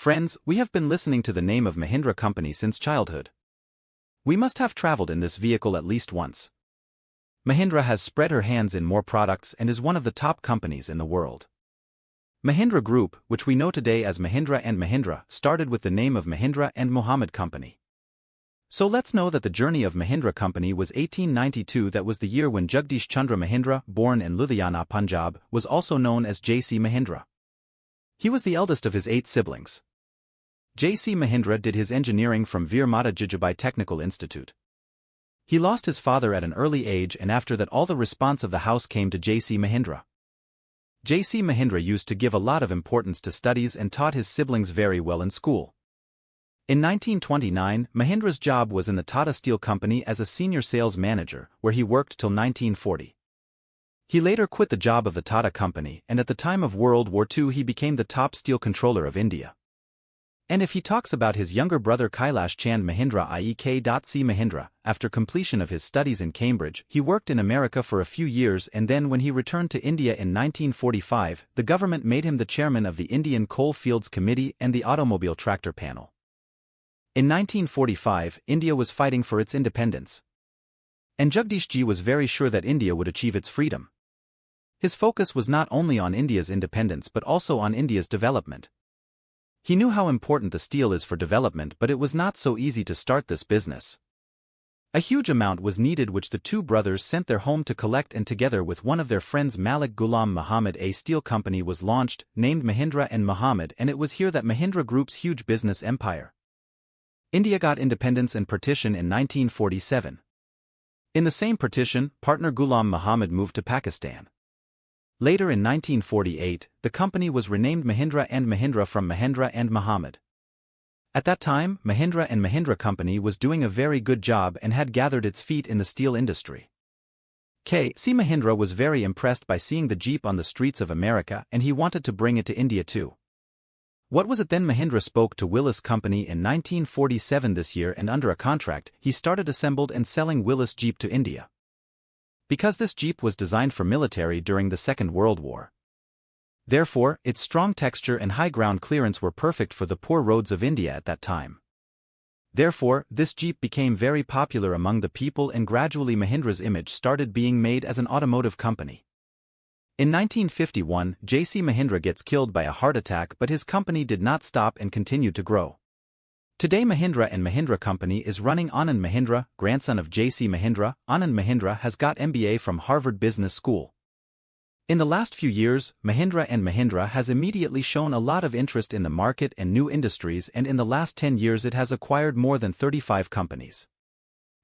Friends, we have been listening to the name of Mahindra Company since childhood. We must have traveled in this vehicle at least once. Mahindra has spread her hands in more products and is one of the top companies in the world. Mahindra Group, which we know today as Mahindra and Mahindra, started with the name of Mahindra and Muhammad Company. So let's know that the journey of Mahindra Company was 1892. That was the year when Jagdish Chandra Mahindra, born in Ludhiana, Punjab, was also known as J.C. Mahindra. He was the eldest of his 8 siblings. J.C. Mahindra did his engineering from Veer Mata Jijabai Technical Institute. He lost his father at an early age, and after that all the response of the house came to J.C. Mahindra. J.C. Mahindra used to give a lot of importance to studies and taught his siblings very well in school. In 1929, Mahindra's job was in the Tata Steel Company as a senior sales manager, where he worked till 1940. He later quit the job of the Tata Company, and at the time of World War II he became the top steel controller of India. And if he talks about his younger brother Kailash Chand Mahindra i.e.K.C. Mahindra, after completion of his studies in Cambridge, he worked in America for a few years, and then when he returned to India in 1945, the government made him the chairman of the Indian Coal Fields Committee and the Automobile Tractor Panel. In 1945, India was fighting for its independence. And Jagdish Ji was very sure that India would achieve its freedom. His focus was not only on India's independence but also on India's development. He knew how important the steel is for development, but it was not so easy to start this business. A huge amount was needed, which the two brothers sent their home to collect, and together with one of their friends Malik Ghulam Muhammad, a steel company was launched, named Mahindra and Muhammad, and it was here that Mahindra Group's huge business empire. India got independence and partition in 1947. In the same partition, partner Ghulam Muhammad moved to Pakistan. Later in 1948, the company was renamed Mahindra and Mahindra from Mahindra and Muhammad. At that time, Mahindra and Mahindra Company was doing a very good job and had gathered its feet in the steel industry. K.C. Mahindra was very impressed by seeing the Jeep on the streets of America, and he wanted to bring it to India too. What was it then? Mahindra spoke to Willis Company in 1947 this year, and under a contract, he started assembled and selling Willis Jeep to India. Because this Jeep was designed for military during the Second World War. Therefore, its strong texture and high ground clearance were perfect for the poor roads of India at that time. Therefore, this Jeep became very popular among the people, and gradually Mahindra's image started being made as an automotive company. In 1951, J.C. Mahindra gets killed by a heart attack, but his company did not stop and continued to grow. Today Mahindra and Mahindra Company is running. Anand Mahindra, grandson of J.C. Mahindra, Anand Mahindra has got MBA from Harvard Business School. In the last few years, Mahindra and Mahindra has immediately shown a lot of interest in the market and new industries, and in the last 10 years it has acquired more than 35 companies.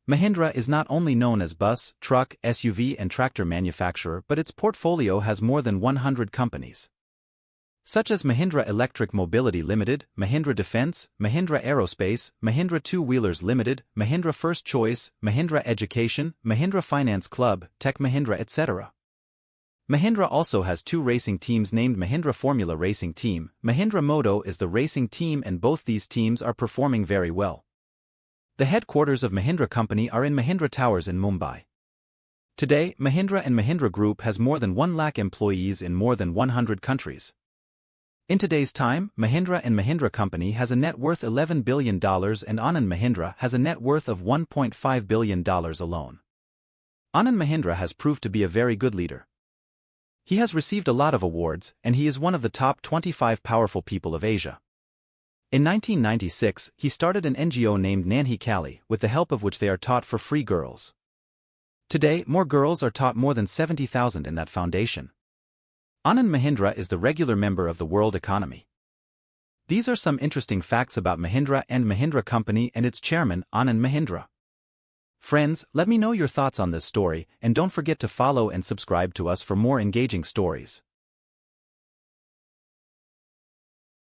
Mahindra is not only known as bus, truck, SUV and tractor manufacturer, but its portfolio has more than 100 companies, such as Mahindra Electric Mobility Limited, Mahindra Defence, Mahindra Aerospace, Mahindra Two-Wheelers Limited, Mahindra First Choice, Mahindra Education, Mahindra Finance Club, Tech Mahindra, etc. Mahindra also has 2 racing teams named Mahindra Formula Racing Team. Mahindra Moto is the racing team, and both these teams are performing very well. The headquarters of Mahindra Company are in Mahindra Towers in Mumbai. Today, Mahindra and Mahindra Group has more than 1 lakh employees in more than 100 countries. In today's time, Mahindra and Mahindra Company has a net worth $11 billion, and Anand Mahindra has a net worth of $1.5 billion alone. Anand Mahindra has proved to be a very good leader. He has received a lot of awards, and he is one of the top 25 powerful people of Asia. In 1996, he started an NGO named Nanhi Kali, with the help of which they are taught for free girls. Today, more girls are taught, more than 70,000 in that foundation. Anand Mahindra is the regular member of the world economy. These are some interesting facts about Mahindra and Mahindra Company and its chairman, Anand Mahindra. Friends, let me know your thoughts on this story, and don't forget to follow and subscribe to us for more engaging stories.